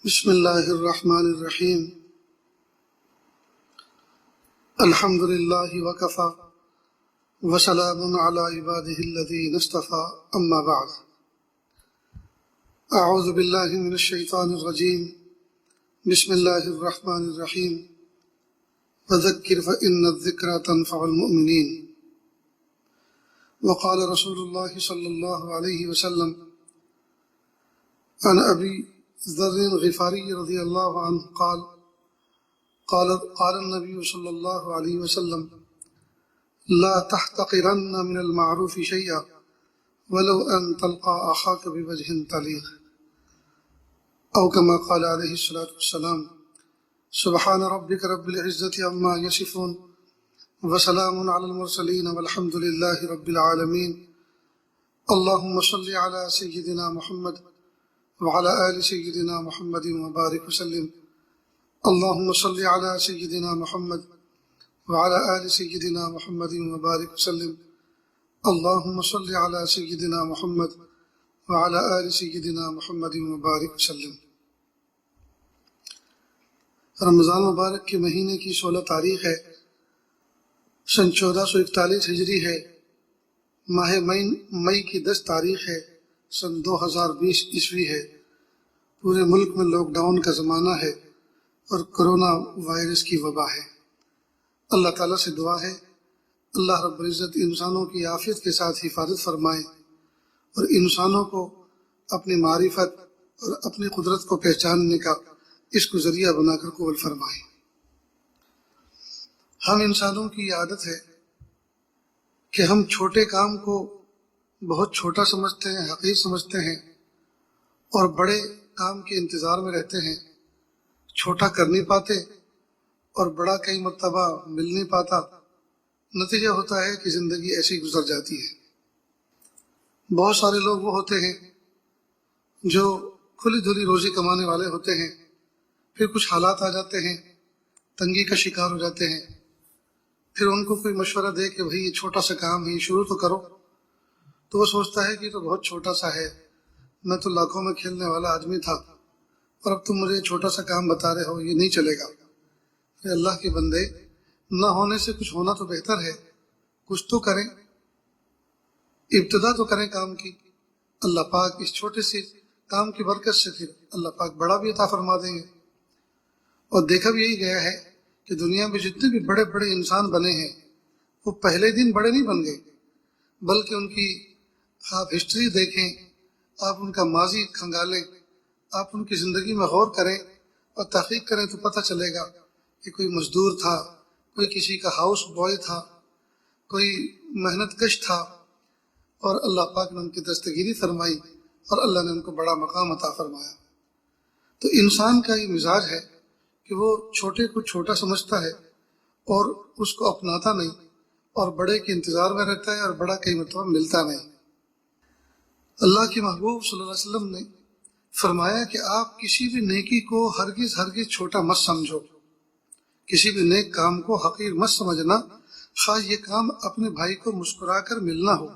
بسم اللہ الرحمن الرحیم الحمد للہ وکفی وسلام علی عبادہ الذین اصطفی اما بعد اعوذ باللہ من الشیطان الرجیم بسم اللہ الرحمن الرحیم وذکر فإن الذکرى تنفع المؤمنین وقال رسول اللہ صلی اللہ علیہ وسلم عن ابی ذر غفاری رضی اللہ عنہ قال النبی صلی اللہ علیہ وسلم لا تحتقرن من المعروف شیئا ولو ان تلقى اخاك بوجه طلیق او كما قال علیہ الصلاۃ والسلام سبحان ربک رب العزۃ عما یصفون وسلام علی المرسلین والحمد للہ رب العالمین اللهم صل علی سیدنا محمد وعلى آل سيدنا محمد وبارك وسلم اللهم صل على سيدنا محمد وعلى آل سيدنا محمد وبارك وسلم اللهم صل على سيدنا محمد وعلى آل سيدنا محمد وبارك وسلم۔ رمضان مبارک کے مہینے کی 16 تاریخ ہے، سن 1441 ہجری ہے، ماہ مئی کی 10 تاریخ ہے، سن 2020 عیسوی ہے۔ پورے ملک میں لاک ڈاؤن کا زمانہ ہے اور کرونا وائرس کی وبا ہے۔ اللہ تعالیٰ سے دعا ہے اللہ رب العزت انسانوں کی عافیت کے ساتھ حفاظت فرمائے اور انسانوں کو اپنی معرفت اور اپنی قدرت کو پہچاننے کا اس کو ذریعہ بنا کر قبول فرمائے۔ ہم انسانوں کی عادت ہے کہ ہم چھوٹے کام کو بہت چھوٹا سمجھتے ہیں، حقیر سمجھتے ہیں اور بڑے کام کے انتظار میں رہتے ہیں، چھوٹا کر نہیں پاتے اور بڑا کئی مرتبہ مل نہیں پاتا۔ نتیجہ ہوتا ہے کہ زندگی ایسی گزر جاتی ہے۔ بہت سارے لوگ وہ ہوتے ہیں جو کھلی دھلی روزی کمانے والے ہوتے ہیں، پھر کچھ حالات آ جاتے ہیں، تنگی کا شکار ہو جاتے ہیں، پھر ان کو کوئی مشورہ دے کہ بھئی یہ چھوٹا سا کام ہے، شروع تو کرو، تو وہ سوچتا ہے کہ یہ تو بہت چھوٹا سا ہے، میں تو لاکھوں میں کھیلنے والا آدمی تھا اور اب تم مجھے چھوٹا سا کام بتا رہے ہو، یہ نہیں چلے گا۔ اے اللہ کے بندے، نہ ہونے سے کچھ ہونا تو بہتر ہے، کچھ تو کریں، ابتدا تو کریں کام کی۔ اللہ پاک اس چھوٹے سے کام کی برکت سے پھر اللہ پاک بڑا بھی عطا فرما دیں گے۔ اور دیکھا بھی یہی گیا ہے کہ دنیا میں جتنے بھی بڑے بڑے انسان بنے ہیں وہ پہلے دن بڑے نہیں بن گئے، بلکہ ان کی آپ ہسٹری دیکھیں، آپ ان کا ماضی کھنگالیں، آپ ان کی زندگی میں غور کریں اور تحقیق کریں تو پتہ چلے گا کہ کوئی مزدور تھا، کوئی کسی کا ہاؤس بوائے تھا، کوئی محنت کش تھا، اور اللہ پاک نے ان کی دستگیری فرمائی اور اللہ نے ان کو بڑا مقام عطا فرمایا۔ تو انسان کا یہ مزاج ہے کہ وہ چھوٹے کو چھوٹا سمجھتا ہے اور اس کو اپناتا نہیں، اور بڑے کے انتظار میں رہتا ہے اور بڑا کئی مرتبہ ملتا نہیں۔ اللہ کے محبوب صلی اللہ علیہ وسلم نے فرمایا کہ آپ کسی بھی نیکی کو ہرگز چھوٹا مت سمجھو، کسی بھی نیک کام کو حقیر مت سمجھنا، خواہ یہ کام اپنے بھائی کو مسکرا کر ملنا ہو۔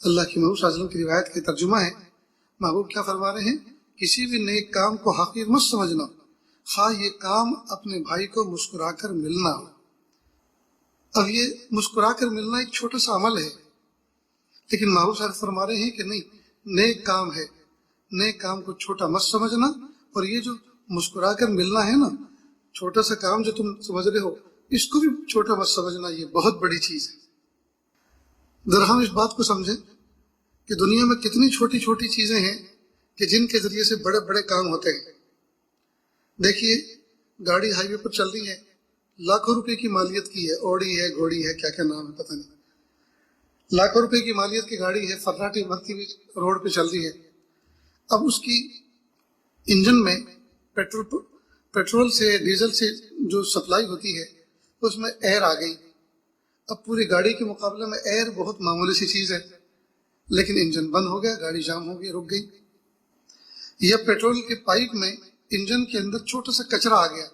اللہ کے محبوب صلی اللہ علیہ وسلم کی روایت کا ترجمہ ہے، محبوب کیا فرما رہے ہیں؟ کسی بھی نیک کام کو حقیر مت سمجھنا، خواہ یہ کام اپنے بھائی کو مسکرا کر ملنا ہو۔ اب یہ مسکرا کر ملنا ایک چھوٹا سا عمل ہے، لیکن محبوب صاحب فرما رہے ہیں کہ نہیں، نیک کام ہے، نیک کام کو چھوٹا مت سمجھنا، اور یہ جو مسکرا کر ملنا ہے نا، چھوٹا سا کام جو تم سمجھ رہے ہو، اس کو بھی چھوٹا مت سمجھنا، یہ بہت بڑی چیز ہے۔ ذرا ہم اس بات کو سمجھیں کہ دنیا میں کتنی چھوٹی چھوٹی چیزیں ہیں کہ جن کے ذریعے سے بڑے بڑے کام ہوتے ہیں۔ دیکھیے، گاڑی ہائی وے پر چل رہی ہے، لاکھوں روپے کی مالیت کی ہے، اوڑی ہے، گھوڑی ہے، کیا کیا نام ہے پتہ نہیں، لاکھوں روپے کی مالیت کی گاڑی ہے، فراٹی بھرتی ہوئی روڈ پہ چل رہی ہے۔ اب اس کی انجن میں پیٹرول سے، ڈیزل سے جو سپلائی ہوتی ہے اس میں ایئر آ گئی۔ اب پوری گاڑی کے مقابلے میں ایئر بہت معمولی سی چیز ہے، لیکن انجن بند ہو گیا، گاڑی جام ہو گئی، رک گئی۔ یا پیٹرول کے پائپ میں انجن کے اندر چھوٹا سا کچرا آ گیا،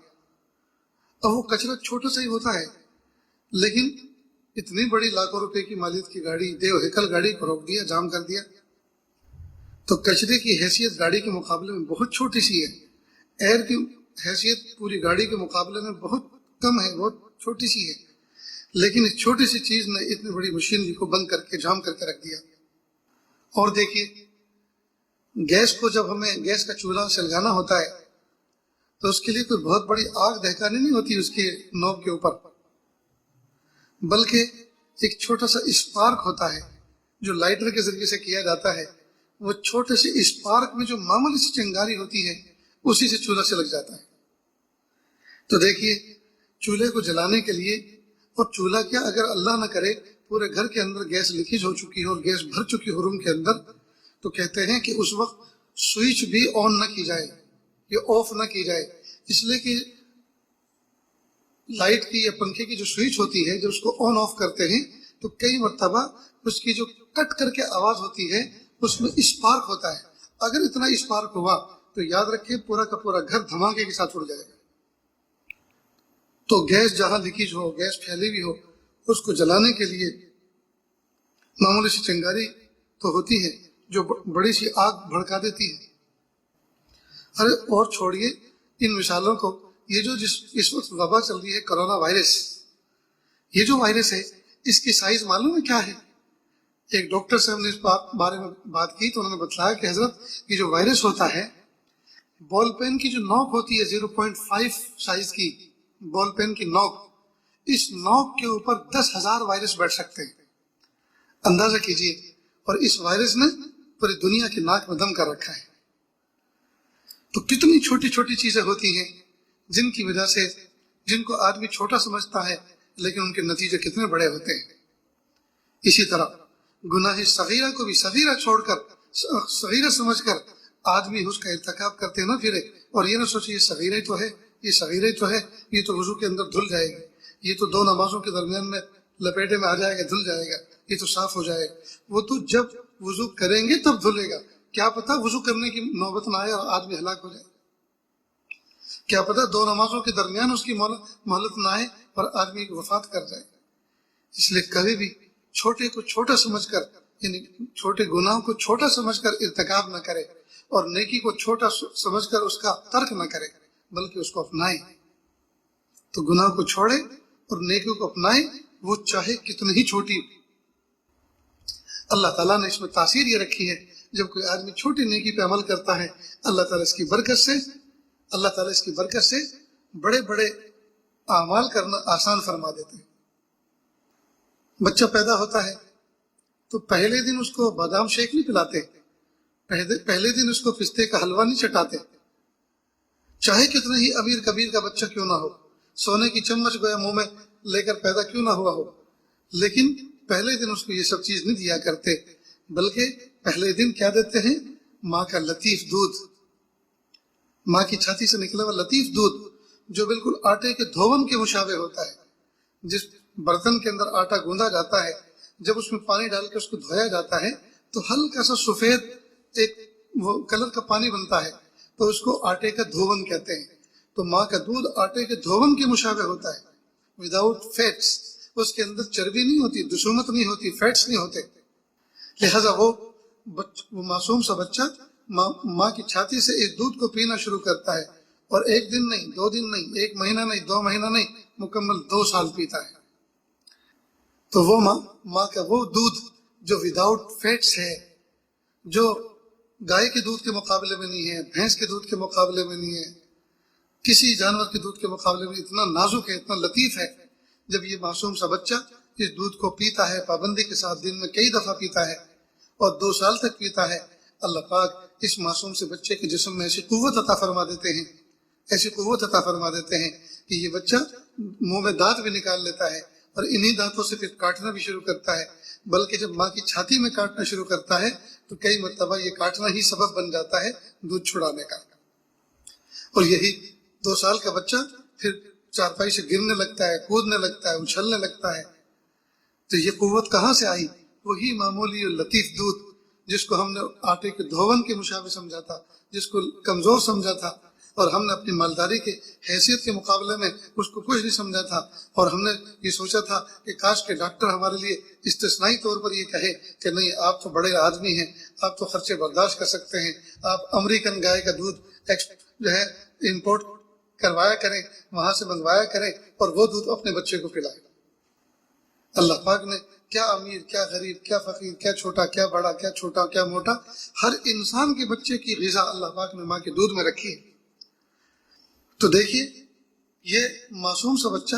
اب وہ کچرا چھوٹا سا ہی ہوتا ہے، لیکن اتنی بڑی لاکھوں روپے کی مالیت کی گاڑی، دیو ہیکل گاڑی کو روک دیا، جام کر دیا۔ تو کچرے کی حیثیت گاڑی کے مقابلے میں بہت چھوٹی سی ہے، ایئر کی حیثیت پوری گاڑی کے مقابلے میں بہت کم ہے، بہت چھوٹی سی ہے، لیکن اس چھوٹی سی چیز نے اتنی بڑی مشینری کو بند کر کے جام کر کے رکھ دیا۔ اور دیکھیے گیس کو جب ہمیں گیس کا چولہا سلگانا ہوتا ہے تو اس کے لیے کوئی بہت بڑی آگ دہکانی نہیں ہوتی اس کے نوب کے اوپر، بلکہ ایک چھوٹا سا اسپارک ہوتا ہے جو لائٹر کے ذریعے سے کیا جاتا ہے۔ وہ چھوٹے سے اسپارک میں جو معمولی سی چنگاری ہوتی ہے اسی سے چولہا سے لگ جاتا ہے۔ تو دیکھیے چولہے کو جلانے کے لیے، اور چولہا کیا اگر اللہ نہ کرے پورے گھر کے اندر گیس لیکیج ہو چکی ہو اور گیس بھر چکی ہو روم کے اندر، تو کہتے ہیں کہ اس وقت سوئچ بھی آن نہ کی جائے، یہ آف نہ کی جائے، اس لیے کہ لائٹ کی یا پنکھے کی جو سوئچ ہوتی ہے جب اس کو آن آف کرتے ہیں تو کئی مرتبہ اس کی جو کٹ کر کے آواز ہوتی ہے اس میں اسپارک ہوتا ہے۔ اگر اتنا اسپارک ہوا تو یاد رکھیں پورا کا پورا گھر دھماکے کے ساتھ اڑ جائے گا۔ تو گیس جہاں لیکیج ہو، گیس پھیلی ہوئی ہو، اس کو جلانے کے لیے معمولی سی چنگاری تو ہوتی ہے جو بڑی سی آگ بھڑکا دیتی ہے۔ ارے اور چھوڑیے ان مثالوں کو، یہ جو اس وقت وبا چل رہی ہے کرونا وائرس، یہ جو وائرس ہے اس کی سائز معلوم ہے کیا ہے؟ ایک ڈاکٹر سے ہم نے اس بارے میں بات کی تو انہوں نے بتلایا کہ حضرت یہ جو وائرس ہوتا ہے، بال پین کی جو نوک ہوتی ہے 0.5 سائز کی بال پین کی نوک، اس نوک کے اوپر 10,000 وائرس بیٹھ سکتے ہیں، اندازہ کیجئے۔ اور اس وائرس نے پوری دنیا کی ناک میں دم کر رکھا ہے۔ تو کتنی چھوٹی چھوٹی چیزیں ہوتی ہیں جن کی وجہ سے، جن کو آدمی چھوٹا سمجھتا ہے لیکن ان کے نتیجے کتنے بڑے ہوتے ہیں۔ اسی طرح گناہ صغیرہ کو بھی صغیرہ چھوڑ کر، صغیرہ سمجھ کر آدمی اس کا ارتکاب کرتے نہ پھرے اور یہ نہ سوچے یہ صغیرہ ہی تو ہے، یہ صغیرہ ہی تو ہے، یہ تو وضو کے اندر دھل جائے گی، یہ تو 2 نمازوں کے درمیان میں لپیٹے میں آ جائے گا، دھل جائے گا، یہ تو صاف ہو جائے گا۔ وہ تو جب وضو کریں گے تب دھلے گا، کیا پتا وضو کرنے کی نوبت نہ آئے اور آدمی ہلاک ہو جائے، کیا پتا 2 نمازوں کے درمیان اس کی مہلت نہ آئے اور آدمی کی وفات کر جائے۔ اس لیے کبھی بھی چھوٹے کو چھوٹا سمجھ کر، یعنی چھوٹے گناہوں کو چھوٹا سمجھ کر ارتکاب نہ کرے اور نیکی کو چھوٹا سمجھ کر اس کا ترک نہ کرے، بلکہ اس کو اپنائے۔ تو گناہ کو چھوڑے اور نیکی کو اپنائے، وہ چاہے کتنی ہی چھوٹی۔ اللہ تعالیٰ نے اس میں تاثیر یہ رکھی ہے، جب کوئی آدمی چھوٹی نیکی پہ عمل کرتا ہے اللہ تعالیٰ اس کی برکت سے بڑے بڑے اعمال کرنا آسان فرما دیتے ہیں۔ بچہ پیدا ہوتا ہے تو پہلے دن اس کو بادام شیک نہیں پلاتے، پہلے دن اس کو پستے کا حلوہ نہیں چٹاتے، چاہے کتنا ہی امیر کبیر کا بچہ کیوں نہ ہو، سونے کی چمچ گویا منہ میں لے کر پیدا کیوں نہ ہوا ہو، لیکن پہلے دن اس کو یہ سب چیز نہیں دیا کرتے، بلکہ پہلے دن کیا دیتے ہیں؟ ماں کا لطیف دودھ، ماں کی چھاتی سے نکلا ہوا لطیف دودھ جو بالکل آٹے کے دھون کے مشابہ ہوتا ہے۔ جس برتن کے اندر آٹا گوندا جاتا ہے، جب اس میں پانی ڈال کے اس کو دھویا جاتا ہے تو ہلکا سا سفید ایک وہ کلر کا پانی بنتا ہے، تو اس کو آٹے کا دھون کہتے ہیں۔ تو ماں کا دودھ آٹے کے دھون کے مشابہ ہوتا ہے، وداؤٹ فیٹس، اس کے اندر چربی نہیں ہوتی، دسومت نہیں ہوتی، فیٹس نہیں ہوتے۔ لہذا وہ معصوم سا بچہ ماں کی چھاتی سے اس دودھ کو پینا شروع کرتا ہے، اور 1 دن نہیں، 2 دن نہیں، 1 مہینہ نہیں، 2 مہینہ نہیں، مکمل 2 سال پیتا ہے۔ تو وہ ماں کا وہ دودھ جو وداؤٹ فیٹس ہے، جو گائے کے دودھ کے مقابلے میں نہیں ہے، بھینس کے دودھ کے مقابلے میں نہیں ہے، کسی جانور کے دودھ کے مقابلے میں اتنا نازک ہے، اتنا لطیف ہے، جب یہ معصوم سا بچہ اس دودھ کو پیتا ہے پابندی کے ساتھ، دن میں کئی دفعہ پیتا ہے اور 2 سال تک پیتا ہے، اللہ پاک اس معصوم سے بچے کے جسم میں ایسی قوت عطا فرما دیتے ہیں، ایسی قوت عطا فرما دیتے ہیں کہ یہ بچہ منہ میں دانت بھی نکال لیتا ہے اور انہی دانتوں سے پھر کاٹنا بھی شروع کرتا ہے، بلکہ جب ماں کی چھاتی میں کاٹنا شروع کرتا ہے تو کئی مرتبہ یہ کاٹنا ہی سبب بن جاتا ہے دودھ چھڑانے کا۔ اور یہی 2 سال کا بچہ پھر چارپائی سے گرنے لگتا ہے، کودنے لگتا ہے، اچھلنے لگتا ہے۔ تو یہ قوت کہاں سے آئی؟ وہی معمولی اور لطیف دودھ جس کو ہم نے آٹے کے دھون کے مشابہ سمجھا تھا، جس کو کمزور سمجھا تھا، اور ہم نے اپنی مالداری کے حیثیت کے مقابلے میں اس کو کچھ نہیں سمجھا تھا، اور ہم نے یہ سوچا تھا کہ کاش کے ڈاکٹر ہمارے لیے استثنائی طور پر یہ کہے کہ نہیں، آپ تو بڑے آدمی ہیں، آپ تو خرچے برداشت کر سکتے ہیں، آپ امریکن گائے کا دودھ جو ہے امپورٹ کروایا کریں، وہاں سے منگوایا کریں اور وہ دودھ اپنے بچے کو پلائیں۔ اللہ پاک نے کیا امیر، کیا غریب، کیا فقیر، کیا چھوٹا، کیا بڑا، کیا چھوٹا، کیا موٹا، ہر انسان کے بچے کی غذا اللہ پاک نے ماں کے دودھ میں رکھی ہے۔ تو دیکھیے، یہ معصوم سا بچہ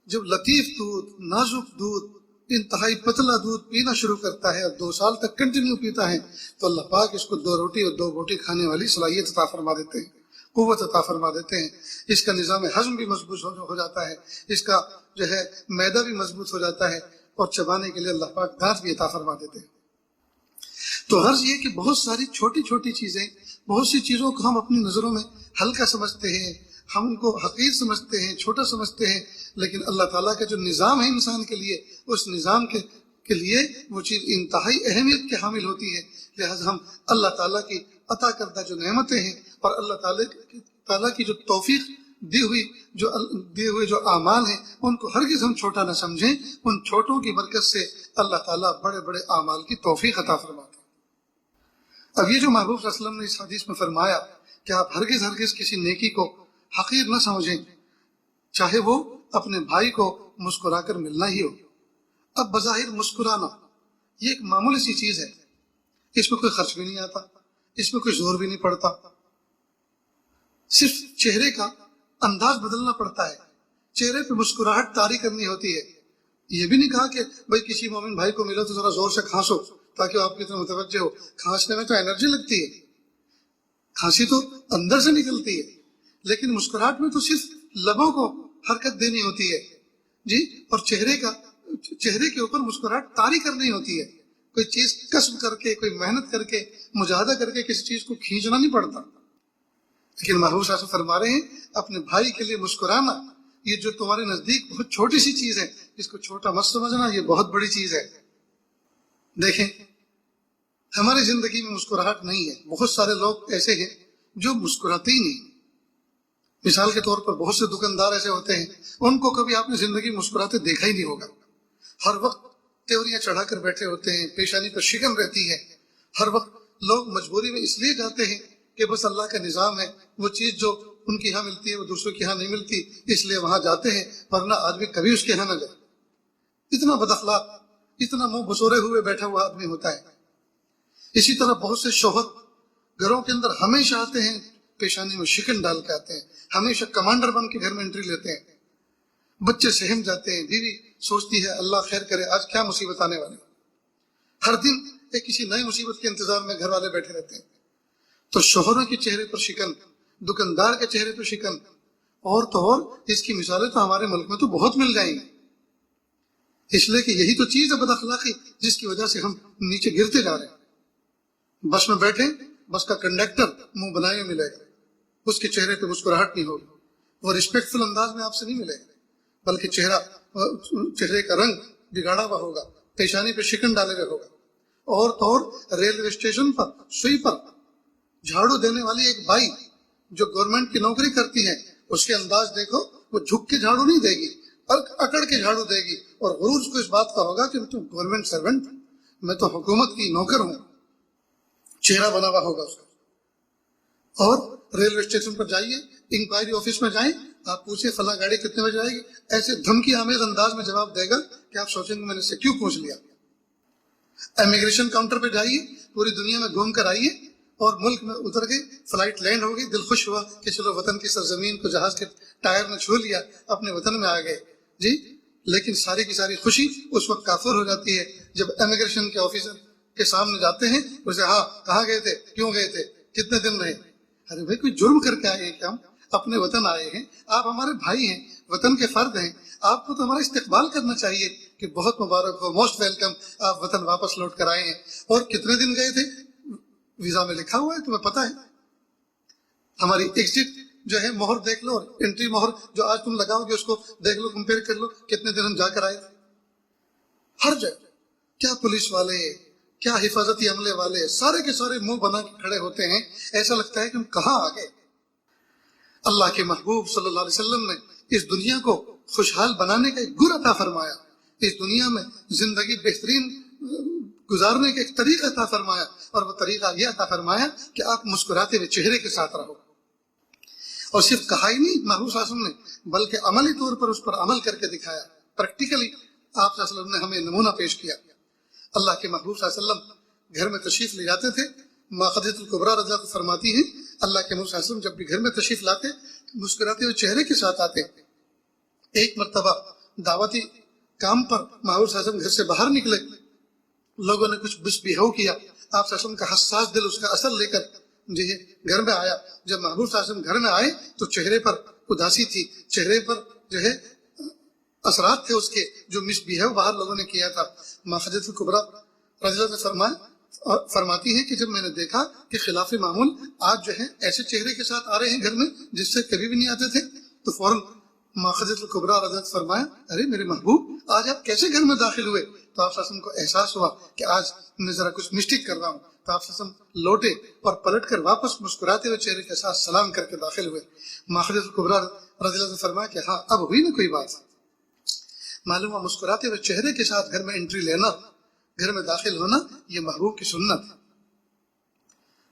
جب لطیف دودھ، نازک دودھ، انتہائی پتلا دودھ پینا شروع کرتا ہے اور 2 سال تک کنٹینیو پیتا ہے، تو اللہ پاک اس کو 2 روٹی اور 2 بوٹی کھانے والی صلاحیت عطا فرما دیتے ہیں، قوت عطا فرما دیتے ہیں۔ اس کا نظام ہضم بھی مضبوط ہو جاتا ہے، اس کا جو ہے معدہ بھی مضبوط ہو جاتا ہے، اور چبانے کے لیے اللہ پاک دانت بھی عطا فرما دیتے ہیں۔ تو غرض یہ کہ بہت ساری چھوٹی چھوٹی چیزیں، بہت سی چیزوں کو ہم اپنی نظروں میں ہلکا سمجھتے ہیں، ہم ان کو حقیر سمجھتے ہیں، چھوٹا سمجھتے ہیں، لیکن اللہ تعالیٰ کا جو نظام ہے انسان کے لیے، اس نظام کے لیے وہ چیز انتہائی اہمیت کے حامل ہوتی ہے۔ لہذا ہم اللہ تعالیٰ کی عطا کردہ جو نعمتیں ہیں اور اللہ تعالیٰ کی جو توفیق دیے ہوئے جو اعمال ہیں، ان کو ہرگز ہم چھوٹا نہ سمجھیں۔ ان چھوٹوں کی برکت سے اللہ تعالیٰ بڑے بڑے اعمال کی توفیق عطا فرماتے ہیں۔ اب یہ جو محبوب صلی اللہ علیہ وسلم نے اس حدیث میں فرمایا کہ آپ ہرگز کسی نیکی کو حقیر نہ سمجھیں، چاہے وہ اپنے بھائی کو مسکرا کر ملنا ہی ہو۔ اب بظاہر مسکرانا یہ ایک معمولی سی چیز ہے، اس میں کوئی خرچ بھی نہیں آتا، اس میں کوئی زور بھی نہیں پڑتا، صرف چہرے کا انداز بدلنا پڑتا ہے، چہرے پہ مسکراہٹ طاری کرنی ہوتی ہے۔ یہ بھی نہیں کہا کہ بھائی کسی مومن بھائی کو ملو تو ذرا زور سے کھانسو تاکہ وہ آپ کی طرف متوجہ ہو۔ کھانسنے میں تو انرجی لگتی ہے، کھانسی تو اندر سے نکلتی ہے، لیکن مسکراہٹ میں تو صرف لبوں کو حرکت دینی ہوتی ہے جی، اور چہرے کے اوپر مسکراہٹ طاری کرنی ہوتی ہے۔ کوئی چیز کسب کر کے، کوئی محنت کر کے، مجاہدہ کر کے کسی چیز کو کھینچنا نہیں پڑتا۔ لیکن محبوب صلی اللہ علیہ وسلم فرما رہے ہیں اپنے بھائی کے لیے مسکرانا، یہ جو تمہارے نزدیک بہت چھوٹی سی چیز ہے، اس کو چھوٹا مت سمجھنا، یہ بہت بڑی چیز ہے۔ دیکھیں، ہماری زندگی میں مسکراہٹ نہیں ہے، بہت سارے لوگ ایسے ہیں جو مسکراتے ہی نہیں۔ مثال کے طور پر بہت سے دکاندار ایسے ہوتے ہیں، ان کو کبھی آپ نے زندگی مسکراتے دیکھا ہی نہیں ہوگا۔ ہر وقت تیوریاں چڑھا کر بیٹھے ہوتے ہیں، پیشانی پر شکن رہتی ہے۔ ہر وقت لوگ مجبوری میں اس لیے جاتے ہیں کہ بس اللہ کا نظام ہے، وہ چیز جو ان کے یہاں ملتی ہے وہ دوسروں کے یہاں نہیں ملتی، اس لیے وہاں جاتے ہیں، ورنہ آدمی کبھی اس کے یہاں نہ جائے۔ اتنا بد اخلاق، اتنا منہ بسورے ہوئے بیٹھا ہوا آدمی ہوتا ہے۔ اسی طرح بہت سے شوہر گھروں کے اندر ہمیشہ آتے ہیں، پیشانی میں شکن ڈال کے آتے ہیں، ہمیشہ کمانڈر بن کے گھر میں انٹری لیتے ہیں۔ بچے سہم جاتے ہیں، بیوی سوچتی ہے اللہ خیر کرے آج کیا مصیبت آنے والی۔ ہر دن ایک کسی نئی مصیبت کے انتظار میں گھر والے بیٹھے رہتے ہیں۔ تو شوہروں کے چہرے پر شکن، دکاندار کے چہرے پر شکن، اور تو اور اس کی مثالیں تو ہمارے ملک میں تو بہت مل جائیں گی۔ اس لیے کہ یہی تو چیز ہے بد اخلاقی، جس کی وجہ سے ہم نیچے گرتے جا رہے ہیں۔ بس میں بیٹھے، بس کا کنڈکٹر منہ بنائے ملے گا، اس کے چہرے پہ مسکراہٹ نہیں ہوگی، وہ رسپیکٹ فل انداز میں آپ سے نہیں ملے گا، بلکہ چہرے کا رنگ بگاڑا ہوا ہوگا، پیشانی پہ شکن ڈالے ہوئے ہوگا۔ اور تو اور ریلوے اسٹیشن پر سوئی پر جھاڑو دینے والی ایک بائی جو گورنمنٹ کی نوکری کرتی ہے، اس کے انداز دیکھو، وہ جھک کے جھاڑو نہیں دے گی، اکڑ کے جھاڑو دے گی، اور غرور کو اس بات کا ہوگا کہ تم گورنمنٹ سرونٹ، میں تو حکومت کی نوکر ہوں، چہرہ بنا ہوا ہوگا اس کا۔ اور ریلوے اسٹیشن پر جائیے، انکوائری آفس میں جائیں، آپ پوچھیں فلاں گاڑی کتنے بجے آئے گی، ایسے دھمکی آمیز انداز میں جواب دے گا کہ آپ سوچیں گے میں نے سے کیوں پوچھ لیا۔ امیگریشن کاؤنٹر پہ جائیے، پوری دنیا میں گھوم کر آئیے، اور ملک میں اتر گئے، فلائٹ لینڈ ہو گئی، دل خوش ہوا کہ چلو وطن کی سرزمین کو جہاز کے ٹائر نے چھو لیا، اپنے وطن میں آ گئے جی۔ لیکن ساری کی ساری خوشی اس وقت کافر ہو جاتی ہے جب امیگریشن کے آفیسر کے سامنے جاتے ہیں، اسے ہاں کہاں گئے تھے، کیوں گئے تھے، کتنے دن رہے۔ ارے بھائی کوئی جرم کر کے آئے ہیں کہ ہم اپنے وطن آئے ہیں، آپ ہمارے بھائی ہیں، وطن کے فرد ہیں، آپ کو تو ہمارا استقبال کرنا چاہیے کہ بہت مبارک ہو، موسٹ ویلکم، آپ وطن واپس لوٹ کر آئے ہیں۔ اور کتنے دن گئے تھے، ویزا میں لکھا ہوا ہے، تمہیں پتا ہے۔ ہماری ایگزٹ جو ہے مہر دیکھ لو، اور انٹری مہر جو آج تم لگاؤ گے اس کو دیکھ لو، کمپیئر کر لو کتنے دن ہم جا کر آئے تھے۔ ہر جگہ کیا پولیس والے، کیا حفاظتی عملے والے، سارے کے سارے منہ بنا کے کھڑے ہوتے ہیں، ایسا لگتا ہے کہ ہم کہاں آ گئے۔ اللہ کے محبوب صلی اللہ علیہ وسلم نے اس دنیا کو خوشحال بنانے کا ایک گر عطا فرمایا، اس دنیا میں زندگی بہترین گزارنے کا ایک طریقہ عطا فرمایا، اور وہ طریقہ یہ عطا فرمایا کہ آپ مسکراتے ہوئے چہرے کے ساتھ رہو۔ اور صرف کہا ہی نہیں محبوب صلی اللہ علیہ وسلم نے، بلکہ عملی طور پر اس پر عمل کر کے دکھایا، پریکٹیکلی آپ صلی اللہ علیہ وسلم نے ہمیں نمونہ پیش کیا۔ اللہ کے محبوب صلی اللہ علیہ وسلم گھر میں تشریف لے جاتے تھے، ماں خدیجہ الکبریٰ رضی اللہ عنہا فرماتی ہیں اللہ کے محبوب صلی اللہ علیہ وسلم جب بھی گھر میں تشریف لاتے مسکراتے ہوئے چہرے کے ساتھ آتے۔ ایک مرتبہ دعوتی کام پر محبوب صلی اللہ علیہ وسلم گھر سے باہر نکلے، لوگوں نے کچھ مس بہیو کیا، آپ صلی اللہ علیہ وسلم کا حساس دل اس کا اثر لے کر گھر میں آیا۔ جب محبوب صلی اللہ علیہ وسلم گھر میں آئے تو چہرے پر اداسی تھی، چہرے پر اثرات تھے اس کے جو مس بہیو باہر لوگوں نے کیا تھا۔ ماں خدیجہ الکبریٰ رضی اللہ عنہا فرماتی ہیں کہ جب میں نے دیکھا کہ خلاف معمول آج ایسے چہرے کے ساتھ آ رہے ہیں گھر میں جس سے کبھی بھی نہیں آتے تھے، تو فوراً ماں خدیجہ الکبریٰ رضی اللہ عنہا فرمایا ارے میرے محبوب آج آپ کیسے گھر میں داخل ہوئے؟ تو آپ صلی اللہ علیہ وسلم کو احساس ہوا کہ آج میں ذرا کچھ مسٹیک کر رہا ہوں، تو آپ صلی اللہ علیہ وسلم لوٹے اور پلٹ کر واپس مسکراتے ہوئے چہرے کے ساتھ سلام کر کے داخل ہوئے۔ ماں خدیجہ الکبریٰ رضی اللہ عنہا فرمایا کہ ہاں اب ہوئی نا کوئی بات، معلوم ہوا مسکراتے ہوئے چہرے کے ساتھ گھر میں انٹری لینا، گھر میں داخل ہونا یہ محبوب کی سنت ہے۔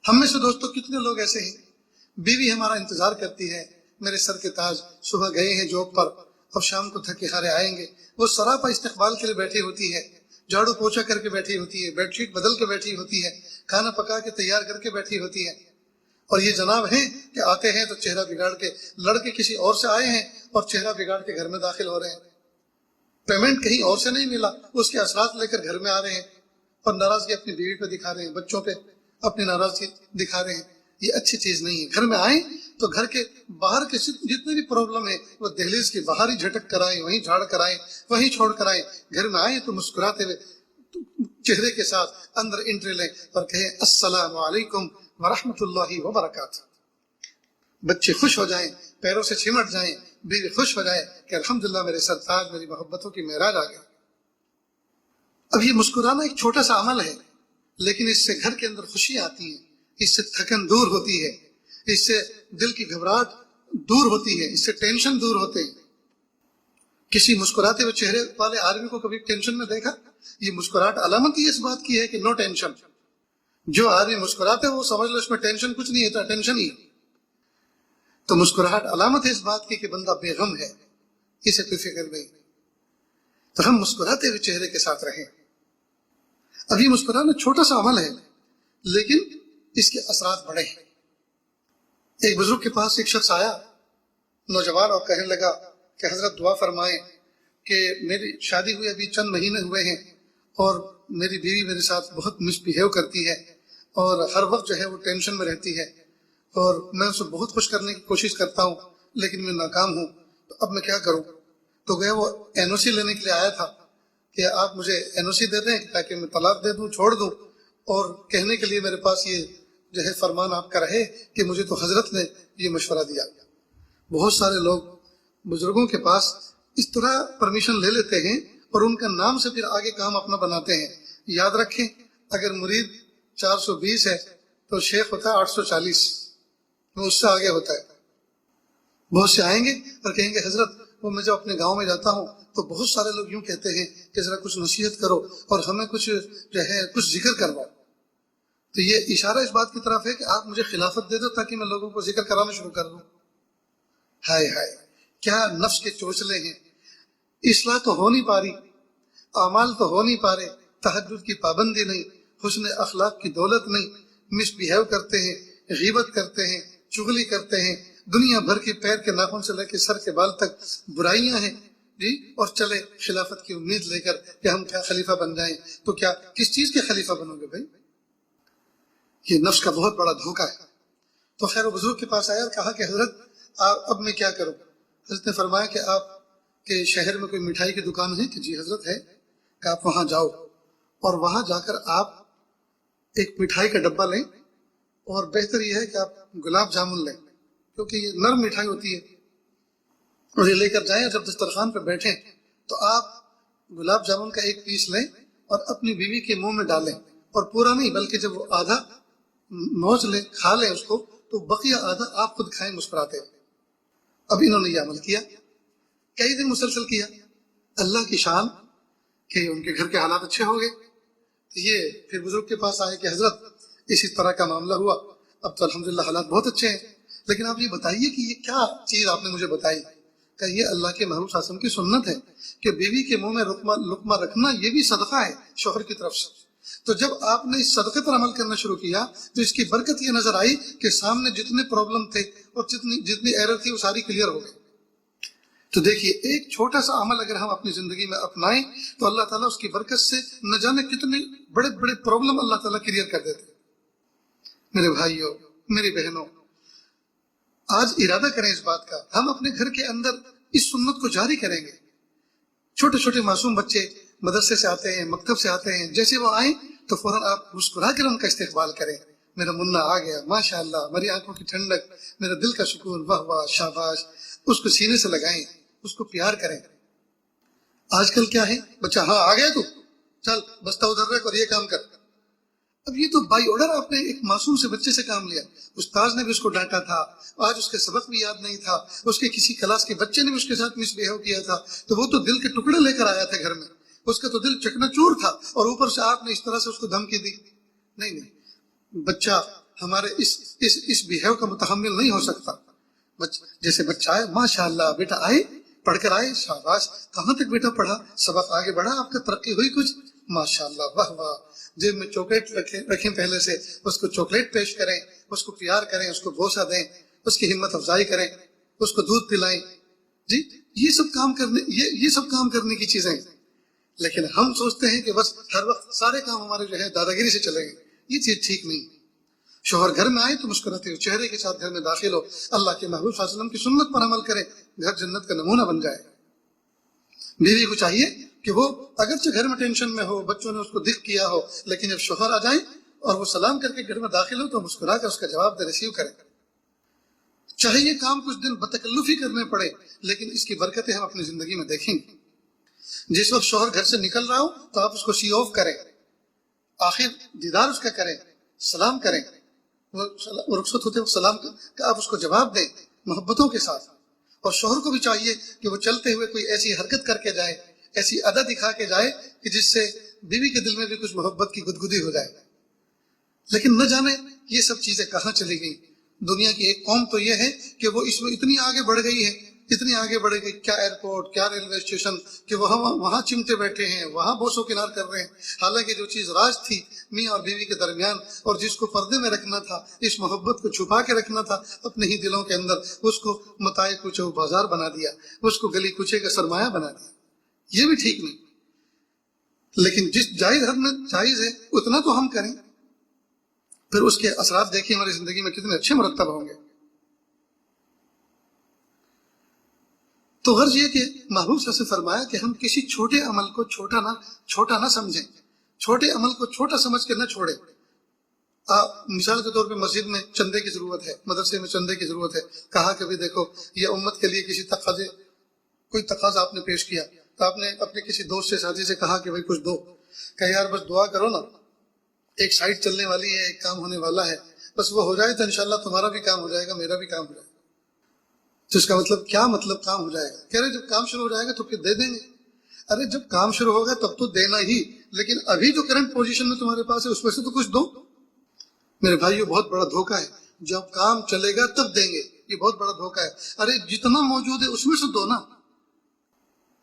ہم میں سے دوستوں کتنے لوگ ایسے ہیں، بیوی ہمارا انتظار کرتی ہے، میرے سر کے تاج صبح گئے ہیں جاب پر، اب شام کو تھکے ہارے آئیں گے، وہ سراپا استقبال کے لیے بیٹھی ہوتی ہے، جھاڑو پوچھا کر کے بیٹھی ہوتی ہے، بیڈ شیٹ بدل کے بیٹھی ہوتی ہے، کھانا پکا کے تیار کر کے بیٹھی ہوتی ہے۔ اور یہ جناب ہیں کہ آتے ہیں تو چہرہ بگاڑ کے، لڑکے کسی اور سے آئے ہیں اور چہرہ بگاڑ کے گھر میں داخل ہو رہے ہیں، پیمنٹ کہیں اور سے نہیں ملا، اس کے اثرات لے کر گھر میں آ رہے ہیں اور ناراضگی اپنی بیوی پہ دکھا رہے ہیں، بچوں پہ اپنی ناراضگی دکھا رہے ہیں۔ یہ اچھی چیز نہیں ہے۔ گھر میں آئیں تو گھر کے باہر کے جتنے بھی پرابلم ہیں وہ دہلیز کے باہر ہی جھٹک کر آئیں، وہیں جھاڑ کر آئیں، وہیں چھوڑ کر آئیں۔ گھر میں آئیں تو مسکراتے ہوئے چہرے کے ساتھ اندر انٹری لیں اور کہیں السلام علیکم ورحمۃ اللہ وبرکاتہ۔ بچے خوش ہو جائیں، پیروں سے چمٹ جائیں، بیوی خوش ہو جائے کہ الحمدللہ میرے سرتاج میری محبتوں کی معراج آ گیا۔ اب یہ مسکرانا ایک چھوٹا سا عمل ہے، لیکن اس سے گھر کے اندر خوشی آتی ہے، اس سے تھکن دور ہوتی ہے، اس سے دل کی گھبراہٹ دور ہوتی ہے، اس سے ٹینشن دور ہوتے ہیں۔ کسی مسکراتے ہوئے چہرے والے آدمی کو کبھی ٹینشن میں دیکھا؟ یہ مسکراہٹ علامت ہی اس بات کی ہے کہ نو ٹینشن۔ جو آدمی مسکراتے ہو وہ سمجھ لو اس میں ٹینشن کچھ نہیں ہے، ٹینشن ہی ہے۔ تو مسکراہٹ علامت ہے اس بات کی کہ بندہ بے غم ہے، اسے کوئی فکر نہیں۔ تو ہم مسکراتے ہوئے چہرے کے ساتھ رہیں۔ اب یہ مسکرانا چھوٹا سا عمل ہے لیکن اس کے اثرات بڑے ہیں۔ ایک بزرگ کے پاس ایک شخص آیا نوجوان اور کہنے لگا کہ حضرت دعا فرمائیں کہ میری شادی ہوئی ابھی چند مہینے ہوئے ہیں اور میری بیوی میرے ساتھ بہت مس بہیو کرتی ہے اور ہر وقت وہ ٹینشن میں رہتی ہے اور میں اسے بہت خوش کرنے کی کوشش کرتا ہوں لیکن میں ناکام ہوں، تو اب میں کیا کروں؟ تو گیا وہ این او سی لینے کے لیے آیا تھا کہ آپ مجھے این او سی دے دیں تاکہ میں طلاق دے دوں، چھوڑ دوں، اور کہنے کے لیے میرے پاس یہ فرمان آپ کا رہے کہ مجھے تو حضرت نے یہ مشورہ دیا۔ بہت سارے لوگ بزرگوں کے پاس اس طرح پرمیشن لے لیتے ہیں اور ان کا نام سے پھر آگے کام اپنا بناتے ہیں۔ یاد رکھیں اگر مرید 420 ہے تو شیخ ہوتا ہے 840، وہ اس سے آگے ہوتا ہے۔ بہت سے آئیں گے اور کہیں گے حضرت وہ میں جب اپنے گاؤں میں جاتا ہوں تو بہت سارے لوگ یوں کہتے ہیں کہ ذرا کچھ نصیحت کرو اور ہمیں کچھ کچھ ذکر کرواؤ۔ تو یہ اشارہ اس بات کی طرف ہے کہ آپ مجھے خلافت دے دو تاکہ میں لوگوں کو ذکر کرانا شروع کر دوں۔ ہائے ہائے کیا نفس کے چوچلے ہیں، اصلاح تو ہو نہیں پا رہی، اعمال تو ہو نہیں پا رہے، تہجد کی پابندی نہیں، حسن اخلاق کی دولت نہیں، مس بہیو کرتے ہیں، غیبت کرتے ہیں، چغلی کرتے ہیں، دنیا بھر کے پیر کے ناخن سے لے کے سر کے بال تک برائیاں ہیں جی، اور چلے خلافت کی امید لے کر کہ ہم کیا خلیفہ بن جائیں۔ تو کیا کس چیز کے خلیفہ بنو گے بھائی؟ یہ نفس کا بہت بڑا دھوکہ ہے۔ تو خیر وہ بزرگ کے پاس آیا اور کہا کہ حضرت اب میں کیا کروں؟ حضرت نے فرمایا کہ آپ کے شہر میں کوئی مٹھائی کی دکان ہے؟ کہ جی حضرت ہے۔ کہ آپ وہاں جاؤ اور وہاں جا کر آپ ایک مٹھائی کا ڈبہ لیں اور بہتر یہ ہے کہ آپ گلاب جامن لیں کیونکہ یہ نرم مٹھائی ہوتی ہے، اور یہ لے کر جائیں اور جب دسترخوان پہ بیٹھیں تو آپ گلاب جامن کا ایک پیس لیں اور اپنی بیوی کے منہ میں ڈالیں، اور پورا نہیں بلکہ جب وہ آدھا نوچ لیں کھا لیں اس کو تو بقیہ آدھا آپ خود کھائیں مسکراتے۔ اب انہوں نے یہ عمل کیا، کئی دن مسلسل کیا، اللہ کی شان کہ ان کے گھر کے حالات اچھے ہو گئے. یہ پھر بزرگ کے پاس آئے کہ حضرت اسی طرح کا معاملہ ہوا، اب تو الحمدللہ حالات بہت اچھے ہیں، لیکن آپ یہ بتائیے کہ یہ کیا چیز آپ نے مجھے بتائی؟ کہ یہ اللہ کے محبوب صلی اللہ علیہ وسلم کی سنت ہے کہ بیوی کے منہ میں لقمہ رکھنا یہ بھی صدقہ ہے شوہر کی طرف سے. تو جب آپ نے اس صدقے پر عمل کرنا شروع کیا تو اس کی برکت یہ نظر آئی کہ سامنے جتنے پرابلم تھے اور جتنی ایرر تھی وہ ساری کلیئر ہو گئی. تو دیکھیے ایک چھوٹا سا عمل اگر ہم اپنی زندگی میں اپنائیں تو اللہ تعالیٰ اس کی برکت سے نہ جانے کتنے بڑے بڑے پرابلم اللہ تعالیٰ کلیئر کر دیتے. میرے بھائیوں، میری بہنوں، آج ارادہ کریں اس بات کا، ہم اپنے گھر کے اندر اس سنت کو جاری کریں گے. چھوٹے چھوٹے معصوم بچے مدرسے سے آتے ہیں، مکتب سے آتے ہیں، جیسے وہ آئیں تو فوراً آپ مسکرا کر ان کا استقبال کریں. میرا منا آ گیا، ماشاء اللہ، میری آنکھوں کی ٹھنڈک، میرا دل کا سکون، واہ واہ، شاباش. اس کو سینے سے لگائیں، اس کو پیار کریں. آج کل کیا ہے، بچہ ہاں آ گیا تو چل بستہ ادھر رکھ اور یہ کام کر. اب یہ تو بائی آرڈر آپ نے ایک معصوم سے بچے سے کام لیا. استاذ نے بھی اس کو ڈانٹا تھا، آج اس کے سبق بھی یاد نہیں تھا، اس کے کسی کلاس کے بچے نے بھی اس کے ساتھ مس بہیو کیا تھا، تو وہ تو دل کے ٹکڑے لے کر آیا تھا گھر میں، اس کا تو دل چکنا چور تھا، اور اوپر سے آپ نے اس طرح سے اس کو دھمکی دی. نہیں، بچہ ہمارے اس بہیو کا متحمل نہیں ہو سکتا. جیسے بچہ آئے، ماشاء اللہ بیٹا آئے، پڑھ کر آئے، شاباش، کہاں تک بیٹا پڑھا، سبق آگے بڑھا، آپ کا ترقی ہوئی کچھ، ماشاء اللہ، واہ واہ. جیب میں چاکلیٹ رکھیں، پہلے سے اس کو چاکلیٹ پیش کریں، اس کو پیار کریں، اس کو بوسہ دیں، اس کی ہمت افزائی کریں، اس کو دودھ پلائیں. جی یہ سب کام کرنے کی چیزیں ہیں. لیکن ہم سوچتے ہیں کہ بس ہر وقت سارے کام ہمارے جو ہے دادا گیری سے چلیں گے. یہ چیز ٹھیک نہیں. شوہر گھر میں آئے تو مسکراتے ہوئے چہرے کے ساتھ گھر میں داخل ہو، اللہ کے محبوب صلی اللہ علیہ وسلم کی سنت پر عمل کرے، گھر جنت کا نمونہ بن جائے. بیوی کو چاہیے کہ وہ اگرچہ گھر میں ٹینشن میں ہو، بچوں نے اس کو دکھ کیا ہو، لیکن جب شوہر آ جائیں اور وہ سلام کر کے گھر میں داخل ہو تو مسکرا کر اس کا جواب دے، ریسیو کرے. چاہے یہ کام کچھ دن بتکلفی کرنے پڑے، لیکن اس کی برکتیں ہم اپنی زندگی میں دیکھیں گے. جس وقت شوہر گھر سے نکل رہا ہو تو آپ اس کو سی آف کریں، آخر دیدار اس کا کریں، سلام کریں، وہ رخصت ہوتے وقت سلام کا آپ اس کو جواب دیں محبتوں کے ساتھ. اور شوہر کو بھی چاہیے کہ وہ چلتے ہوئے کوئی ایسی حرکت کر کے جائے، ایسی ادا دکھا کے جائے کہ جس سے بیوی کے دل میں بھی کچھ محبت کی گدگدی ہو جائے. لیکن نہ جانے یہ سب چیزیں کہاں چلی گئی. دنیا کی ایک قوم تو یہ ہے کہ وہ اس میں اتنی آگے بڑھ گئی ہے، اتنی آگے بڑھ گئی، کیا ایئرپورٹ، کیا ریلوے اسٹیشن، کہ وہاں چمٹے بیٹھے ہیں، وہاں بوسو کنار کر رہے ہیں. حالانکہ جو چیز راز تھی میاں اور بیوی کے درمیان، اور جس کو پردے میں رکھنا تھا، اس محبت کو چھپا کے رکھنا تھا اپنے ہی دلوں کے اندر، اس کو متاع کوچہ بازار بنا دیا، اس کو گلی کوچے کا سرمایہ بنا دیا. یہ بھی ٹھیک نہیں. لیکن جس جائز حد میں جائز ہے اتنا تو ہم کریں، پھر اس کے اثرات دیکھیں ہماری زندگی میں کتنے اچھے مرتب ہوں گے. تو غرض یہ کہ محبوب صلی اللہ علیہ وسلم نے فرمایا کہ ہم کسی چھوٹے عمل کو چھوٹا نہ سمجھیں، چھوٹے عمل کو چھوٹا سمجھ کے نہ چھوڑیں. مثال کے طور پہ مسجد میں چندے کی ضرورت ہے، مدرسے میں چندے کی ضرورت ہے، کہا کہ دیکھو یہ امت کے لیے کسی کوئی تقاضا آپ نے پیش کیا تو آپ نے اپنے کسی دوست سے ساتھی سے کہا کہ بھائی کچھ دو، کہ یار بس دعا کرو نا، ایک سائٹ چلنے والی ہے، ایک کام ہونے والا ہے، بس وہ ہو جائے تو انشاءاللہ تمہارا بھی کام ہو جائے گا، میرا بھی کام ہو جائے گا. تو اس کا مطلب کیا مطلب کام ہو جائے گا؟ کہہ رہے جب کام شروع ہو جائے گا تو پھر دے دیں گے. ارے جب کام شروع ہوگا تب تو دینا ہی، لیکن ابھی جو کرنٹ پوزیشن میں تمہارے پاس ہے اس میں سے تو کچھ دو. میرے بھائیو بہت بڑا دھوکہ ہے، جب کام چلے گا تب دیں گے، یہ بہت بڑا دھوکہ ہے. ارے جتنا موجود ہے اس میں سے دو نا،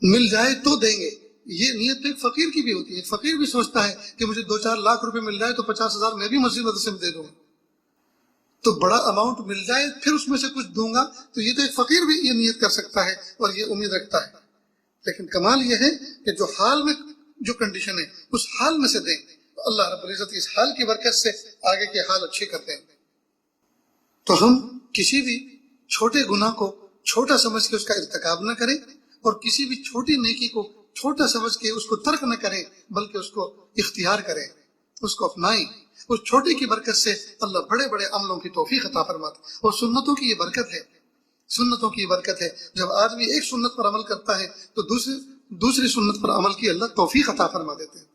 مل جائے تو دیں گے. یہ نیت تو ایک فقیر کی بھی ہوتی ہے. ایک فقیر بھی سوچتا ہے کہ مجھے 2-4 لاکھ روپے مل جائے تو 50,000 میں بھی مسجد مدرسے میں دے دوں. تو بڑا اماؤنٹ مل جائے پھر اس میں سے کچھ دوں گا، تو یہ تو ایک فقیر بھی یہ نیت کر سکتا ہے اور یہ امید رکھتا ہے. لیکن کمال یہ ہے کہ جو حال میں جو کنڈیشن ہے اس حال میں سے دیں، تو اللہ رب العزت اس حال کی برکت سے آگے کے حال اچھے کرتے ہیں. تو ہم کسی بھی چھوٹے گناہ کو چھوٹا سمجھ کے اس کا ارتکاب نہ کریں، اور کسی بھی چھوٹی نیکی کو چھوٹا سمجھ کے اس کو ترک نہ کریں، بلکہ اس کو اختیار کریں، اس کو اپنائیں. اس چھوٹے کی برکت سے اللہ بڑے بڑے عملوں کی توفیق عطا فرماتا ہے. اور سنتوں کی یہ برکت ہے، سنتوں کی برکت ہے. جب آدمی ایک سنت پر عمل کرتا ہے تو دوسری سنت پر عمل کی اللہ توفیق عطا فرما دیتے ہیں.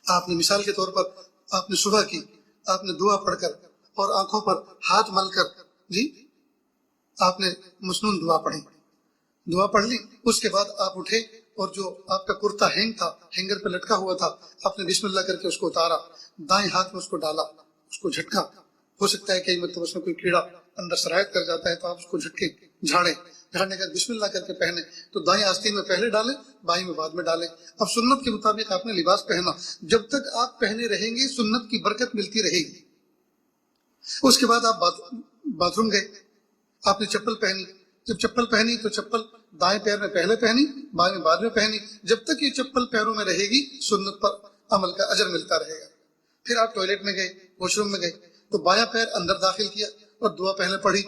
آپ نے مثال کے طور پر آپ نے صبح کی، آپ نے دعا پڑھ کر اور آنکھوں پر ہاتھ مل کر، جی آپ نے مسنون دعا پڑھی، دعا پڑھ لی، اس کے بعد آپ اٹھے اور جو آپ کا کرتا ہینگ تھا، ہینگر پہ لٹکا ہوا تھا، آپ نے بسم اللہ کر کے اس کو اتارا، دائیں ہاتھ میں اس کو ڈالا، اس کو جھٹکا، ہو سکتا ہے کہ مطلب اس میں کوئی کیڑا اندر سرایت کر جاتا ہے تو آپ اس کو جھٹکے جھاڑیں، جھاڑنے کے بعد بسم اللہ کر کے پہنے، تو دائیں آستین میں پہلے ڈالیں، بائیں میں بعد میں ڈالیں۔ اب سنت کے مطابق آپ نے لباس پہنا، جب تک آپ پہنے رہیں گے سنت کی برکت ملتی رہے گی۔ اس کے بعد آپ باتھ روم گئے، آپ نے چپل پہنی، جب چپل پہنی تو چپل دائیں پیر میں پہلے پہنی، بائیں میں بعد میں پہنی، جب تک یہ چپل پیروں میں رہے گی سنت پر عمل کا اجر ملتا رہے گا۔ پھر آپ ٹوائلٹ میں گئے، واش روم میں گئے تو بایاں پیر اندر داخل کیا اور دعا پہلے پڑھی،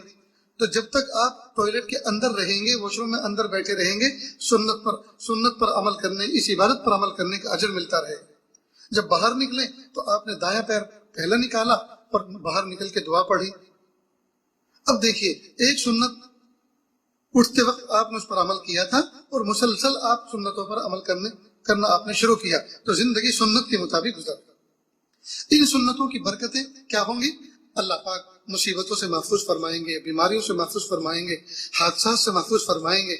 تو جب تک آپ ٹوائلٹ کے اندر رہیں گے، واش روم میں اندر بیٹھے رہیں گے، سنت پر عمل کرنے، اس عبادت پر عمل کرنے کا اجر ملتا رہے گا۔ جب باہر نکلیں تو آپ نے دایاں پیر پہلے نکالا اور باہر نکل کے دعا پڑھی۔ اب دیکھیے، ایک سنت اٹھتے وقت آپ نے اس پر عمل کیا تھا اور مسلسل آپ سنتوں پر عمل کرنا آپ نے شروع کیا تو زندگی سنت کے مطابق گزر۔ ان سنتوں کی برکتیں کیا ہوں گی؟ اللہ پاک مصیبتوں سے محفوظ فرمائیں گے، بیماریوں سے محفوظ فرمائیں گے، حادثات سے محفوظ فرمائیں گے۔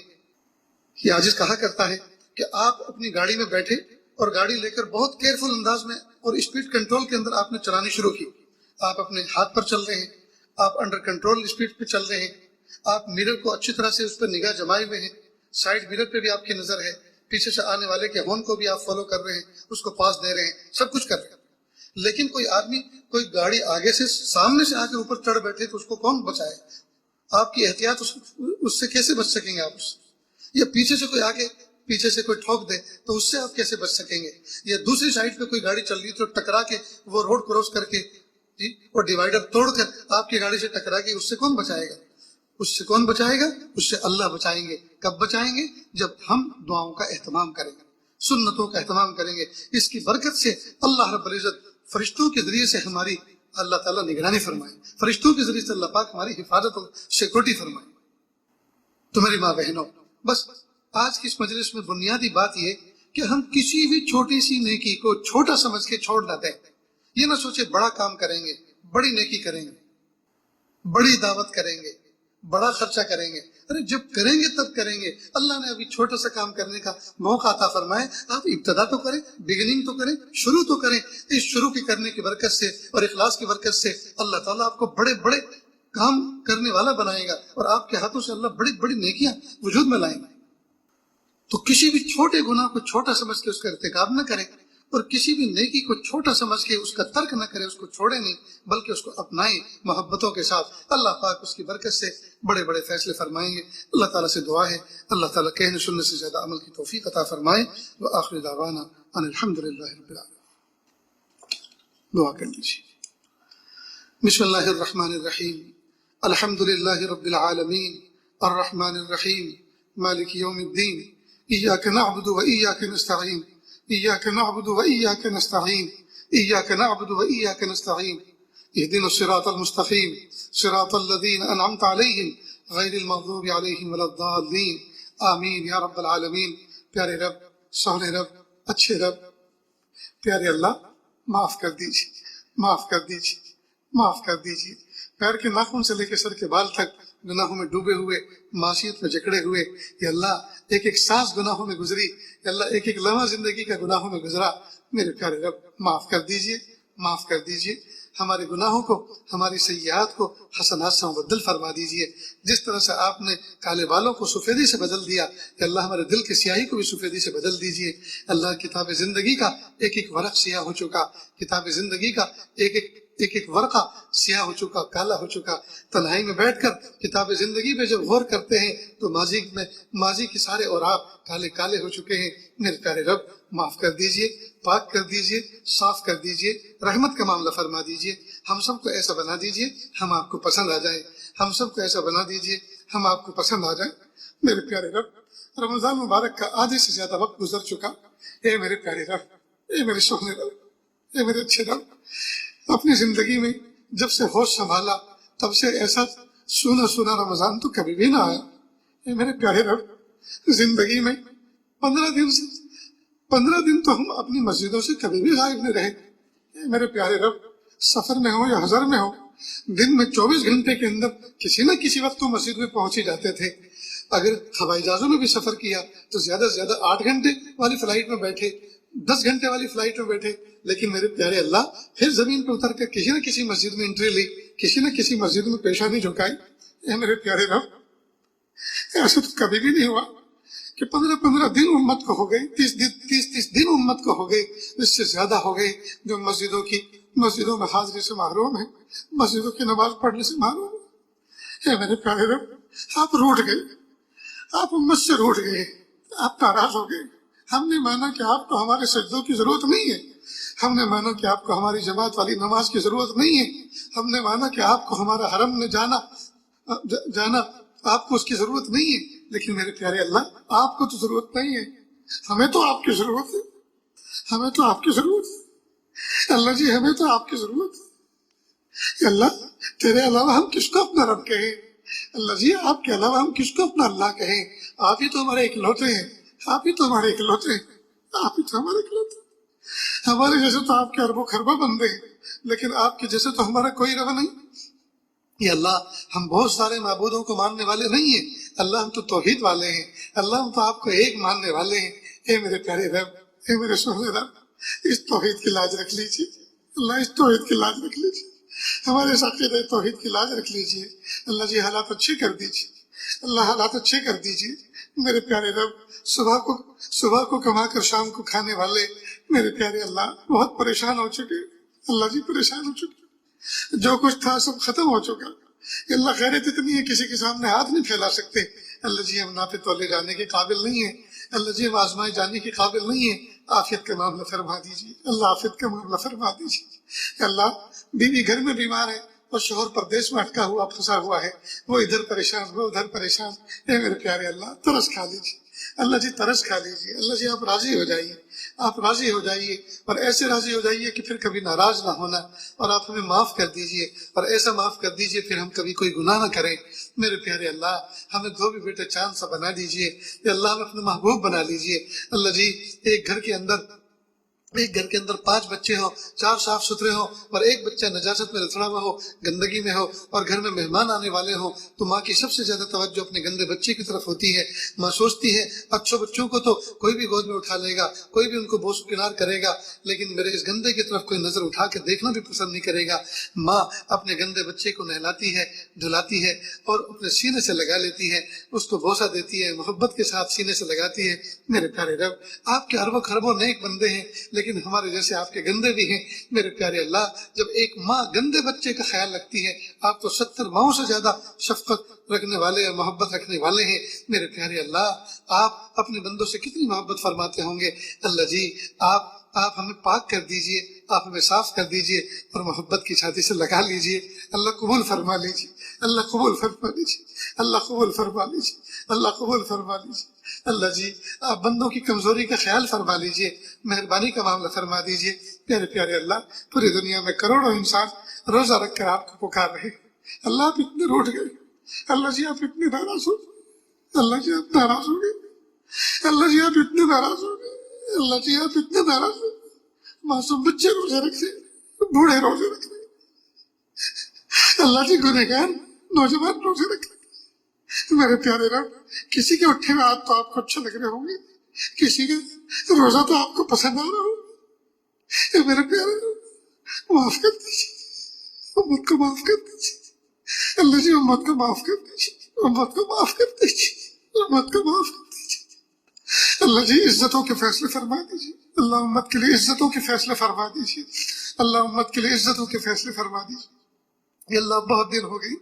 یہ عاجز کہا کرتا ہے کہ آپ اپنی گاڑی میں بیٹھے اور گاڑی لے کر بہت کیئرفل انداز میں اور اسپیڈ کنٹرول کے اندر آپ نے چلانی شروع کی، آپ اپنے ہاتھ پر چل رہے ہیں، آپ انڈر کنٹرول اسپیڈ پہ چل رہے ہیں، آپ میرر کو اچھی طرح سے اس پر نگاہ جمائے ہوئے ہیں، سائیڈ میرر پہ بھی آپ کی نظر ہے، پیچھے سے آنے والے کے ہارن کو بھی آپ فالو کر رہے ہیں، اس کو پاس دے رہے ہیں، سب کچھ کر رہے ہیں۔ لیکن کوئی آدمی، کوئی گاڑی آگے سے سامنے سے آ کے اوپر چڑھ بیٹھے تو اس کو کون بچائے؟ آپ کی احتیاط اس سے کیسے بچ سکیں گے آپ اس سے؟ یا پیچھے سے کوئی آگے پیچھے سے کوئی ٹھوک دے تو اس سے آپ کیسے بچ سکیں گے؟ یا دوسری سائڈ پہ کوئی گاڑی چل رہی تو ٹکرا کے وہ روڈ کراس کر کے اور ڈیوائڈر توڑ کر آپ کی گاڑی سے ٹکرا کے اس سے کون بچائے گا؟ اس سے کون بچائے گا؟ اس سے اللہ بچائیں گے۔ کب بچائیں گے؟ جب ہم دعاؤں کا اہتمام کریں گے، سنتوں کا اہتمام کریں گے۔ اس کی برکت سے اللہ رب العزت فرشتوں کے ذریعے سے ہماری اللہ تعالیٰ نگرانی فرمائے، فرشتوں کے ذریعے سے اللہ پاک ہماری حفاظت اور سیکورٹی فرمائے۔ تو میری ماں بہنوں، بس آج کی اس مجلس میں بنیادی بات یہ کہ ہم کسی بھی چھوٹی سی نیکی کو چھوٹا سمجھ کے چھوڑ نہ دیں۔ یہ نہ سوچے بڑا کام کریں گے، بڑی نیکی کریں گے، بڑی دعوت کریں گے، بڑا خرچہ کریں گے۔ ارے جب کریں گے تب کریں گے، اللہ نے ابھی چھوٹا سا کام کرنے کا موقع عطا فرمائے، آپ ابتدا تو کریں، بگننگ تو کریں، شروع تو کریں۔ اس شروع کی کرنے کی برکت سے اور اخلاص کی برکت سے اللہ تعالیٰ آپ کو بڑے بڑے کام کرنے والا بنائے گا اور آپ کے ہاتھوں سے اللہ بڑی بڑی نیکیاں وجود میں لائیں گے۔ تو کسی بھی چھوٹے گناہ کو چھوٹا سمجھ کے اس کا ارتکاب نہ کریں اور کسی بھی نیکی کو چھوٹا سمجھ کے اس کا ترک نہ کریں، اس کو چھوڑیں نہیں بلکہ اس کو اپنائیں محبتوں کے ساتھ۔ اللہ پاک اس کی برکت سے بڑے بڑے فیصلے فرمائیں گے۔ اللہ تعالیٰ سے دعا ہے اللہ تعالیٰ کہنے سننے سے زیادہ عمل کی توفیق عطا فرمائے۔ وآخر دعوانا ان الحمدللہ رب العالمین۔ دعا کر لیجیے۔ بسم اللہ الرحمن الرحیم، الحمدللہ رب العالمین، الرحمن الرحیم، مالک یوم الدین، إياك نعبد وإياك نستعين، إياك نعبد وإياك نستعين، إياك نعبد وإياك نستعين، اهدنا الصراط المستقيم، صراط الذين أنعمت عليهم غير المغضوب عليهم ولا الضالين، آمین یا رب العالمین۔ پیارے رب، سونے رب، اچھے رب، پیارے اللہ، معاف کر دیجیے، معاف کر دیجیے، معاف کر دیجیے۔ پیر کے ناخن سے لے کے سر کے بال تک گناہوں میں ڈوبے ہوئے، معصیت میں جکڑے ہوئے، یا اللہ ایک ایک سانس گناہوں میں گزری، یا اللہ ایک ایک لمحہ زندگی کا گناہوں میں گزرا، میرے پیارے رب معاف کر دیجئے، معاف کر دیجئے۔ ہمارے گناہوں کو، ہماری سیئات کو حسنات سے مبدل فرما دیجئے۔ جس طرح سے آپ نے کالے بالوں کو سفیدی سے بدل دیا، کہ اللہ ہمارے دل کی سیاہی کو بھی سفیدی سے بدل دیجئے۔ اللہ کتاب زندگی کا ایک ایک ورق سیاہ ہو چکا، کتاب زندگی کا ایک ایک ورقہ سیاہ ہو چکا، کالا ہو چکا۔ تنہائی میں بیٹھ کر کتاب زندگی پہ جب غور کرتے ہیں تو ماضی کے سارے اوراق کالے کالے ہو چکے ہیں۔ میرے پیارے رب معاف کر دیجئے، پاک کر دیجئے، صاف کر دیجئے، رحمت کا معاملہ فرما دیجئے۔ ہم سب کو ایسا بنا دیجئے ہم آپ کو پسند آ جائیں، ہم سب کو ایسا بنا دیجئے ہم آپ کو پسند آ جائیں۔ میرے پیارے رب، رمضان مبارک کا آدھے سے زیادہ وقت گزر چکا۔ اے میرے پیارے رب، اے میرے سونے رب، اے میرے اچھے رب، اپنی زندگی میں جب سے ہوش سنبھالا تب سے ایسا سونا سونا رمضان تو کبھی بھی نہ آیا۔ اے میرے پیارے رب، زندگی میں 15 دن تو ہم اپنی مسجدوں سے کبھی بھی غائب نہیں رہے۔ اے میرے پیارے رب، سفر میں ہو یا حضر میں ہو، دن میں 24 گھنٹے کے اندر کسی نہ کسی وقت تو مسجد میں پہنچ ہی جاتے تھے. اگر ہوائی جہازوں میں بھی سفر کیا تو زیادہ سے زیادہ 8 گھنٹے والی فلائٹ میں بیٹھے, 10 گھنٹے والی فلائٹ میں بیٹھے, لیکن میرے پیارے اللہ پھر زمین پہ اتر کر کسی نہ کسی مسجد میں انٹری لی, کسی نہ کسی مسجد میں پیشانی جھکائی. اے میرے پیارے رب, ایسا تو کبھی بھی نہیں ہوا کہ 15 دن امت کو ہو گئے, 30 دن امت کو ہو گئے, اس سے زیادہ ہو گئے جو مسجدوں میں حاضری سے محروم ہے, مسجدوں کی نماز پڑھنے سے محروم ہے. اے میرے پیارے رب, آپ روٹ گئے, آپ امت سے روٹ گئے, آپ ناراض ہو گئے. ہم نے مانا کہ آپ کو ہمارے سجدوں کی ضرورت نہیں ہے, ہم نے مانا کہ آپ کو ہماری جماعت والی نماز کی ضرورت نہیں ہے, ہم نے مانا کہ آپ کو ہمارا حرم میں جانا آپ کو اس کی ضرورت نہیں ہے. لیکن میرے پیارے اللہ, آپ کو تو ضرورت نہیں ہے, ہمیں تو آپ کی ضرورت ہے, ہمیں تو آپ کی ضرورت ہے. اللہ جی ہمیں تو آپ کی ضرورت ہے. اللہ تیرے علاوہ ہم کس کو اپنا رب کہیں؟ اللہ جی آپ کے علاوہ ہم کس کو اپنا اللہ کہیں؟ آپ ہی تو ہمارے اکلوتے ہیں, آپ ہی تو ہمارے اکلوتے ہیں, آپ ہی تو ہمارے اکلوتے ہیں. ہمارے جیسے تو آپ کے اربوں خربوں بندے ہیں, لیکن آپ کے جیسے تو ہمارا کوئی رب نہیں. یہ اللہ ہم بہت سارے معبودوں کو ماننے والے نہیں ہیں, اللہ ہم تو توحید والے ہیں, اللہ ہم تو آپ کو ایک ماننے والے ہیں. اے میرے پیارے رب, اے میرے سونے رب, اس توحید کی لاج رکھ لیجیے. اللہ اس توحید کی لاج رکھ لیجیے, ہمارے عقیدہ توحید کی لاج رکھ لیجیے. اللہ جی حالات اچھے کر دیجیے, اللہ حالات اچھے کر دیجیے. میرے پیارے رب, صبح کو کما کر شام کو کھانے والے میرے پیارے اللہ بہت پریشان ہو چکے. اللہ جی پریشان ہو چکے, جو کچھ تھا سب ختم ہو چکا. اللہ خیرت اتنی ہے کسی کے سامنے ہاتھ نہیں پھیلا سکتے. اللہ جی ہم ناپے تولے جانے کے قابل نہیں ہیں, اللہ جی ہم آزمائے جانے کے قابل نہیں ہیں. عافیت کا معاملہ فرما دیجیے, اللہ عافیت کا معاملہ فرما دیجیے. اللہ بیوی گھر میں بیمار ہے اور شوہر پردیس میں اٹکا ہوا پھنسا ہوا ہے, وہ ادھر پریشان وہ ادھر پریشان. اے میرے پیارے اللہ ترس کھا لیجیے, اللہ جی ترس کھا لیجیے. اللہ جی آپ راضی ہو جائیے, آپ راضی ہو جائیے, اور ایسے راضی ہو جائیے کہ پھر کبھی ناراض نہ ہونا, اور آپ ہمیں معاف کر دیجیے, اور ایسا معاف کر دیجیے پھر ہم کبھی کوئی گناہ نہ کریں. میرے پیارے اللہ ہمیں دو بھی بیٹے چاند سا بنا دیجیے, یا اللہ ہمیں اپنا محبوب بنا لیجیے. اللہ جی ایک گھر کے اندر 5 بچے ہوں, 4 صاف ستھرے ہوں, اور ایک بچہ نجاست میں لتڑا ہوا ہو, گندگی میں ہو, اور گھر میں مہمان آنے والے ہوں, تو ماں کی سب سے زیادہ توجہ اپنے گندے بچے کی طرف ہوتی ہے. ماں سوچتی ہے اچھے بچوں کو تو کوئی بھی گود میں اٹھا لے گا, کوئی بھی ان کو بوس کنار کرے گا, لیکن میرے اس گندے کی طرف کوئی نظر اٹھا کے دیکھنا بھی پسند نہیں کرے گا. ماں اپنے گندے بچے کو نہلاتی ہے, دھلاتی ہے, اور اپنے سینے سے لگا لیتی ہے, اس کو بوسہ دیتی ہے, محبت کے ساتھ سینے سے لگاتی ہے. میرے پیارے رب آپ کے اربوں خربوں نیک بندے ہیں, لیکن ہمارے جیسے آپ کے گندے بھی ہیں. میرے پیارے اللہ جب ایک ماں گندے بچے کا خیال رکھتی ہے, آپ تو 70 ماؤں سے زیادہ شفقت رکھنے والے اور محبت رکھنے والے ہیں. میرے پیارے اللہ آپ اپنے بندوں سے کتنی محبت فرماتے ہوں گے. اللہ جی آپ ہمیں پاک کر دیجئے, آپ ہمیں صاف کر دیجئے, اور محبت کی چھاتی سے لگا لیجئے. اللہ قبول فرما لیجئے, اللہ قبول فرما لیجئے, اللہ قبول فرما لیجئے, اللہ قبول فرما لیجئے. اللہ جی آپ بندوں کی کمزوری کا خیال فرما لیجئے, مہربانی کا معاملہ فرما دیجئے. پیارے پیارے اللہ پوری دنیا میں کروڑوں انسان روزہ رکھ کر آپ کو پکار رہے. اللہ آپ اتنے روٹ گئے, اللہ جی آپ اتنے ناراض ہو, اللہ جی آپ ناراض ہو گئے, اللہ جی آپ اتنے ناراض ہو گئے, اللہ جی آپ اتنے ناراض ہو گئے. معصوم بچے روزے رکھ رہے, بوڑھے روزے رکھ رہے, اللہ جی گنہگار نوجوان روزے رکھ رہے. میرے پیارے رب کسی کے اٹھے ہوئے ہاتھ تو آپ کو اچھے لگ رہے ہوں گے, کسی کے روزہ تو آپ کو پسند آ رہا ہوگا. میرے پیارے رب معاف کر دیجیے, امت کو معاف کر دیجیے. اللہ جی امت کو معاف کر دیجیے, امت کو معاف کر دیجیے, امت کو معاف کر دیجیے. اللہ جی عزتوں کے فیصلے فرما دیجیے, اللہ امت کے لیے عزتوں کے فیصلے فرما دیجیے, اللہ امت کے لیے عزتوں کے فیصلے فرما دیجیے. یہ اللہ بہت دن ہو گئی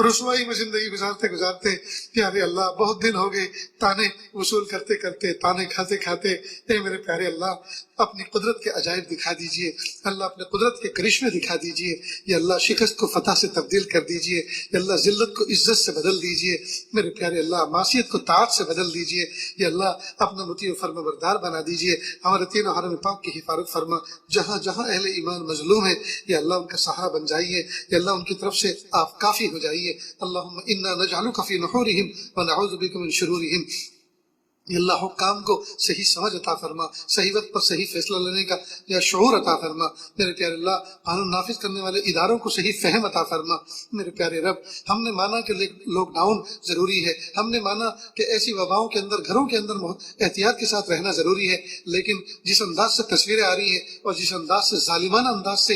رسوائی میں زندگی گزارتے گزارتے, پیارے اللہ بہت دن ہو گئے تانے وصول کرتے کرتے, تانے کھاتے کھاتے. اے میرے پیارے اللہ اپنی قدرت کے عجائب دکھا دیجئے, اللہ اپنے قدرت کے کرشمے دکھا دیجئے. یا اللہ شکست کو فتح سے تبدیل کر دیجئے, یا اللہ ذلت کو عزت سے بدل دیجئے. میرے پیارے اللہ معصیت کو طاعت سے بدل دیجئے. یا اللہ اپنا مطیع و فرما بردار بنا دیجئے. ہمارے تینوں حرم پاک کی حفاظت فرما, جہاں جہاں اہل ایمان مظلوم ہے یا اللہ ان کا سہارا بن جائیے, یا اللہ ان کی طرف سے آپ کافی ہو جائیے. اللہم انا نجعلک فی نحورہم ونعوذ بک من شرورہم. یا اللہ حکام کو صحیح سمجھ عطا فرما، صحیح وقت پر صحیح فیصلہ لینے کا یا شعور عطا فرما۔ میرے پیارے اللہ قانون نافذ کرنے والے اداروں کو صحیح فہم عطا فرما۔ میرے پیارے رب ہم نے مانا کہ لاک ڈاؤن ضروری ہے، ہم نے مانا کہ ایسی وباؤں کے اندر گھروں کے اندر احتیاط کے ساتھ رہنا ضروری ہے، لیکن جس انداز سے تصویریں آ رہی ہیں اور جس انداز سے ظالمانہ انداز سے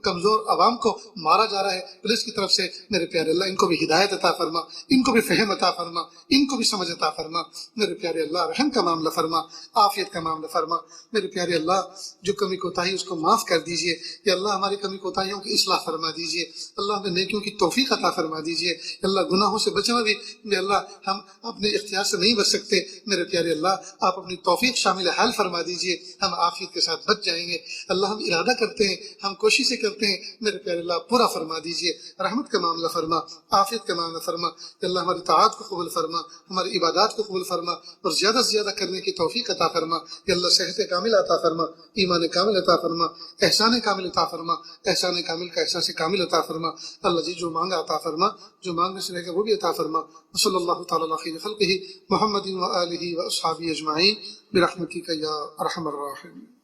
کمزور عوام کو مارا جا رہا ہے پولیس کی طرف سے، میرے پیارے اللہ ان کو بھی ہدایت عطا فرما، ان کو بھی فہم عطا فرما، ان کو بھی سمجھ عطا فرما۔ میرے پیارے اللہ رحم کا معاملہ فرما، عافیت کا معاملہ فرما۔ میرے پیارے اللہ جو کمی کوتاہی اس کو معاف کر دیجئے، یا اللہ ہماری کمی کوتاہیوں کی اصلاح فرما دیجئے، اللہ ہمیں نیکیوں کی توفیق عطا فرما دیجئے، اللہ گناہوں سے بچنا بھی یا اللہ ہم اپنے اختیار سے نہیں بچ سکتے، میرے پیارے اللہ آپ اپنی توفیق شامل حال فرما دیجئے، ہم عافیت کے ساتھ بچ جائیں گے۔ اللہ ہم ارادہ کرتے ہیں، ہم کوششیں کرتے ہیں، میرے پیارے اللہ پورا فرما دیجئے، رحمت کا معاملہ فرما، عافیت کا معاملہ فرما، کہ اللہ ہماری طاعات کو قبول فرما، ہماری عبادات کو قبول فرما اور زیادہ سے زیادہ کرنے کی توفیق عطا فرما، کہ اللہ صحت کامل عطا فرما، ایمان کامل عطا فرما، احسان کامل عطا فرما، احسان کامل کا احساس کامل عطا فرما۔ اللہ جی جو مانگا عطا فرما، جو مانگنے سے رہے گا وہ بھی عطا فرما۔ صلی اللہ تعالی علی خیر خلقہ محمد و آلہ و اصحابہ اجمعین برحمتک یا ارحم الراحمین۔